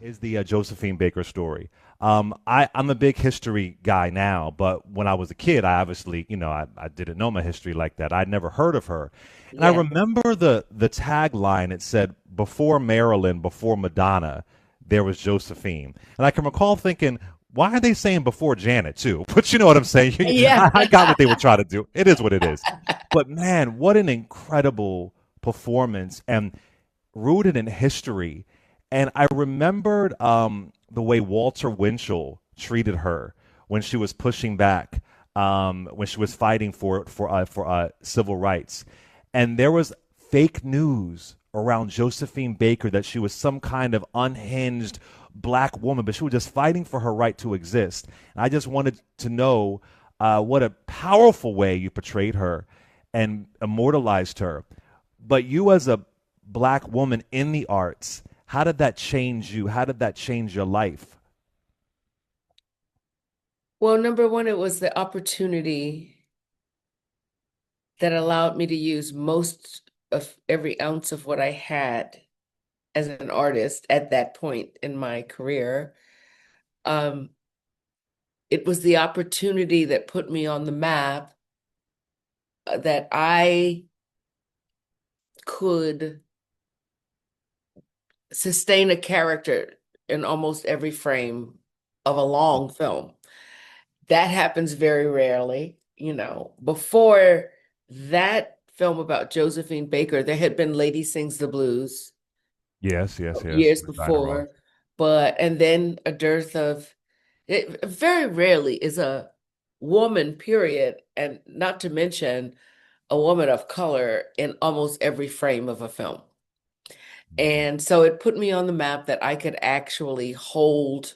is the Josephine Baker story. I'm a big history guy now, but when I was a kid, I obviously, I didn't know my history like that. I'd never heard of her. And I Yeah. remember the tagline. It said, before Marilyn, before Madonna, there was Josephine. And I can recall thinking, why are they saying before Janet, too? But you know what I'm saying? Yeah. I got what they were trying to do. It is what it is. But man, what an incredible performance. And rooted in history. And I remembered the way Walter Winchell treated her when she was pushing back, when she was fighting for civil rights, and there was fake news around Josephine Baker that she was some kind of unhinged black woman, but she was just fighting for her right to exist. And I just wanted to know what a powerful way you portrayed her and immortalized her. But you, as a black woman in the arts, how did that change you? How did that change your life? Well, number one, it was the opportunity that allowed me to use most of every ounce of what I had as an artist at that point in my career. Um, it was the opportunity that put me on the map, that I could sustain a character in almost every frame of a long film. That happens very rarely. Before that film about Josephine Baker, there had been Lady Sings the Blues Yes, yes, yes. years With Diana Ross. before, and then a dearth of it. Very rarely is a woman, period, and not to mention a woman of color in almost every frame of a film. And so it put me on the map that I could actually hold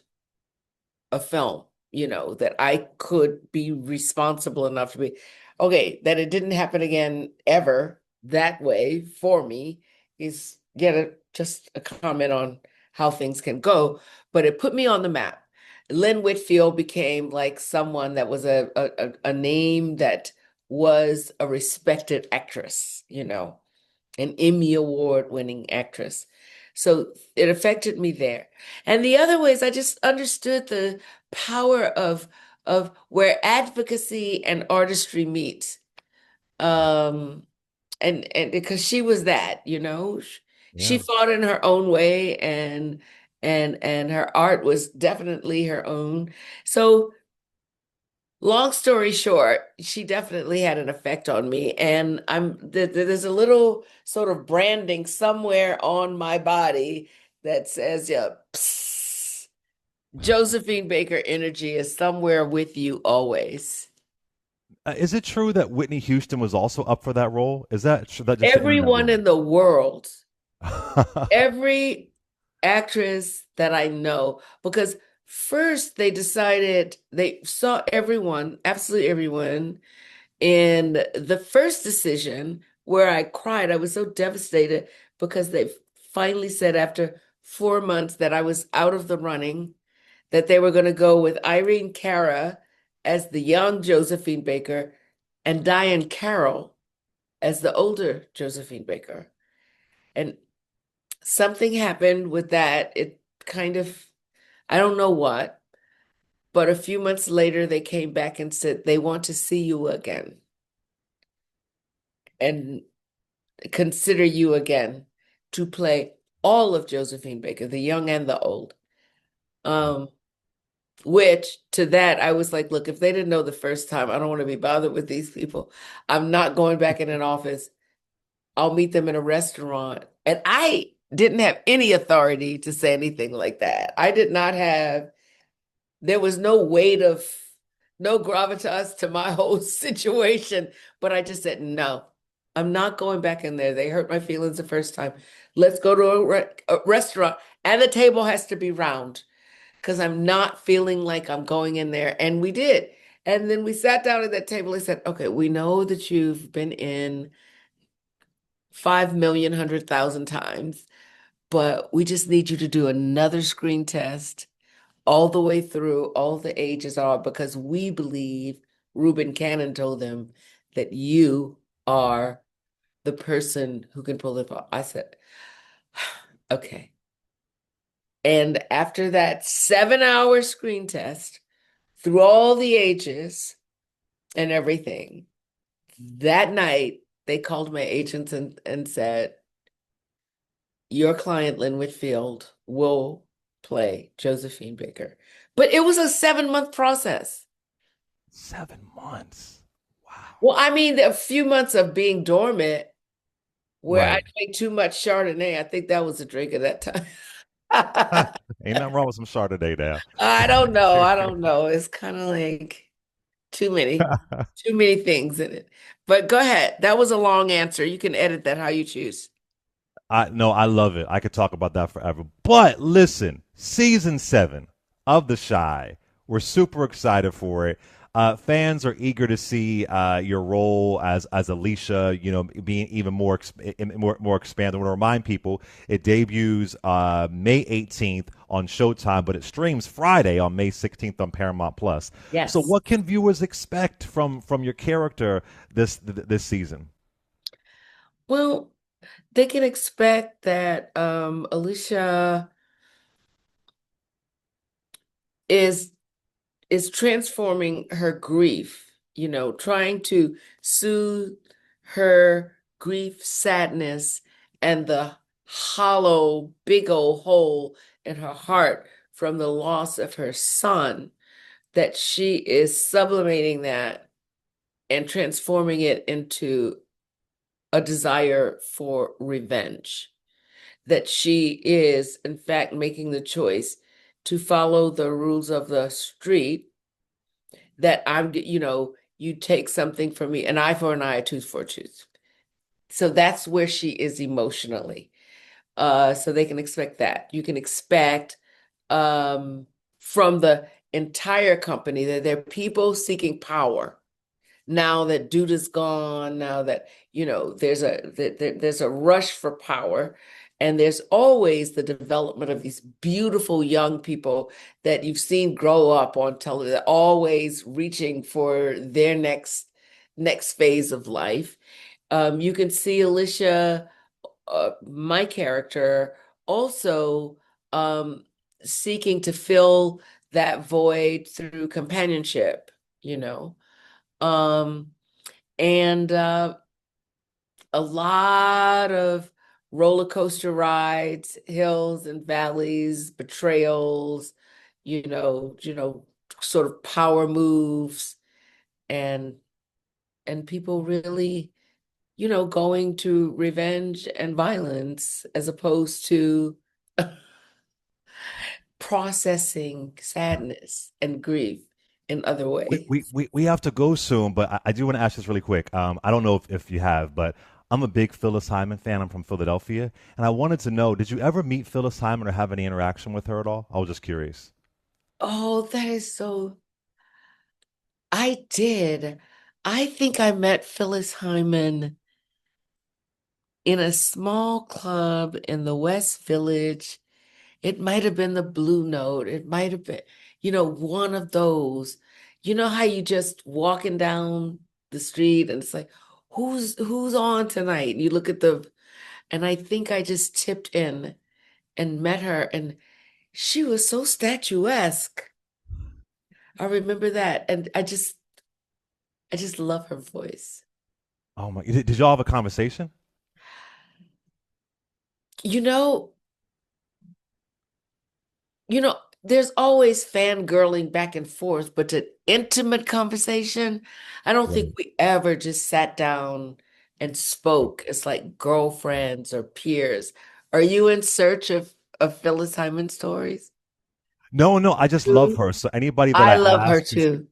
a film, that I could be responsible enough to be okay, that it didn't happen again ever that way for me is yet just a comment on how things can go, but it put me on the map. Lynn Whitfield became like someone that was a name that was a respected actress, an Emmy Award winning actress. So it affected me there. And the other ways I just understood the power of where advocacy and artistry meet. Um and because she was that, she Yeah. fought in her own way, and her art was definitely her own. So long story short, she definitely had an effect on me, and there's a little sort of branding somewhere on my body that says, "Yeah, psst, Josephine Baker energy is somewhere with you always." Is it true that Whitney Houston was also up for that role? Is that should that just sitting in that Everyone room? in the world, every actress that I know, because first they saw everyone, absolutely everyone. And the first decision where I cried, I was so devastated because they finally said after 4 months that I was out of the running, that they were going to go with Irene Cara as the young Josephine Baker and Diane Carroll as the older Josephine Baker. And something happened with that. It kind of, I don't know what, but a few months later, they came back and said they want to see you again and consider you again to play all of Josephine Baker, the young and the old. Um, which to that I was like, look, if they didn't know the first time, I don't want to be bothered with these people. I'm not going back in an office. I'll meet them in a restaurant. And I didn't have any authority to say anything like that. I did not have, there was no weight of, no gravitas to my whole situation. But I just said, no, I'm not going back in there. They hurt my feelings the first time. Let's go to a restaurant, and the table has to be round because I'm not feeling like I'm going in there. And we did. And then we sat down at that table and said, okay, we know that you've been in 5 million 100,000 times, but we just need you to do another screen test all the way through. All the ages are because we believe Reuben Cannon told them that you are the person who can pull it off. I said, okay. And after that 7-hour screen test, through all the ages and everything, that night they called my agents and said, your client, Lynn Whitfield, will play Josephine Baker. But it was a 7-month process. 7 months. Wow. Well, I mean, a few months of being dormant where I Right. drank too much Chardonnay. I think that was a drink at that time. Ain't nothing wrong with some Chardonnay now. I don't know. I don't know. It's kind of like too many, too many things in it. But go ahead. That was a long answer. You can edit that how you choose. I no, I love it. I could talk about that forever. But listen, season 7 of The Shy. We're super excited for it. Fans are eager to see your role as Alicia. You know, being even more expanded. I want to remind people it debuts May 18th on Showtime, but it streams Friday on May 16th on Paramount Plus. So, Yes. what can viewers expect from your character this season? Well, they can expect that Alicia is is transforming her grief, trying to soothe her grief, sadness, and the hollow, big old hole in her heart from the loss of her son, that she is sublimating that and transforming it into a desire for revenge. That she is, in fact, making the choice to follow the rules of the street, that you take something from me, an eye for an eye, a tooth for a tooth. So that's where she is emotionally. So they can expect that. You can expect from the entire company that there are people seeking power now that dude is gone, now that there's a rush for power, and there's always the development of these beautiful young people that you've seen grow up on television, always reaching for their next phase of life. You can see Alicia, my character, also seeking to fill that void through companionship, you know. Um, and a lot of roller coaster rides, hills and valleys, betrayals, sort of power moves, and people really, going to revenge and violence as opposed to processing sadness and grief in other We, ways. we, we, we have to go soon, but I do want to ask this really quick. I don't know if you have, but I'm a big Phyllis Hyman fan. I'm from Philadelphia, and I wanted to know, did you ever meet Phyllis Hyman or have any interaction with her at all? I was just curious. Oh, that is so. I did. I think I met Phyllis Hyman in a small club in the West Village. It might have been the Blue Note. It might have been, one of those. You know how you just walking down the street and it's like, who's on tonight? And you look at and I think I just tipped in and met her, and she was so statuesque. I remember that. And I just love her voice. Oh my! Did y'all have a conversation? You know, there's always fangirling back and forth, but an intimate conversation, I don't think Right. we ever just sat down and spoke. It's like girlfriends or peers. Are you in search of Phyllis Hyman stories? No, no. I just love True. her. So anybody that I I love her ask is, too.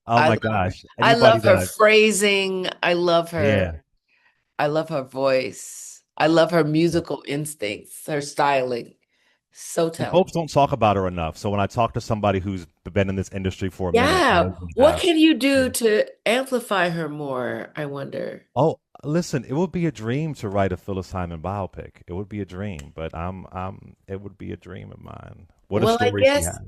oh I my love her. gosh, I anybody love that her I, phrasing. I love her. yeah. I love her voice. I love her musical instincts, her styling. So And talented. folks don't talk about her enough. So when I talk to somebody who's been in this industry for a minute, I Yeah. usually What ask. can you do Yeah. to amplify her more, I wonder? Oh, listen, it would be a dream to write a Phyllis Hyman biopic. It would be a dream, but it would be a dream of mine. What a Well, I story she guess, has.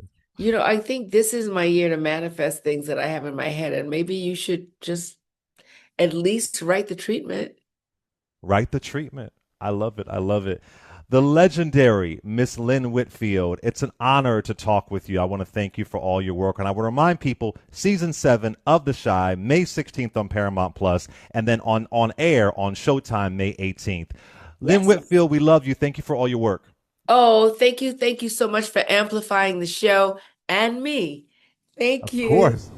I think this is my year to manifest things that I have in my head, and maybe you should just at least write the treatment. Write the treatment. I love it. I love it. the legendary Miss Lynn Whitfield. It's an honor to talk with you. I want to thank you for all your work. And I want to remind people, season 7 of The Chi, May 16th on Paramount Plus, and then on air on Showtime, May 18th. Lynn Yes. Whitfield, we love you. Thank you for all your work. Oh, thank you. Thank you so much for amplifying the show and me. Thank Of you. course.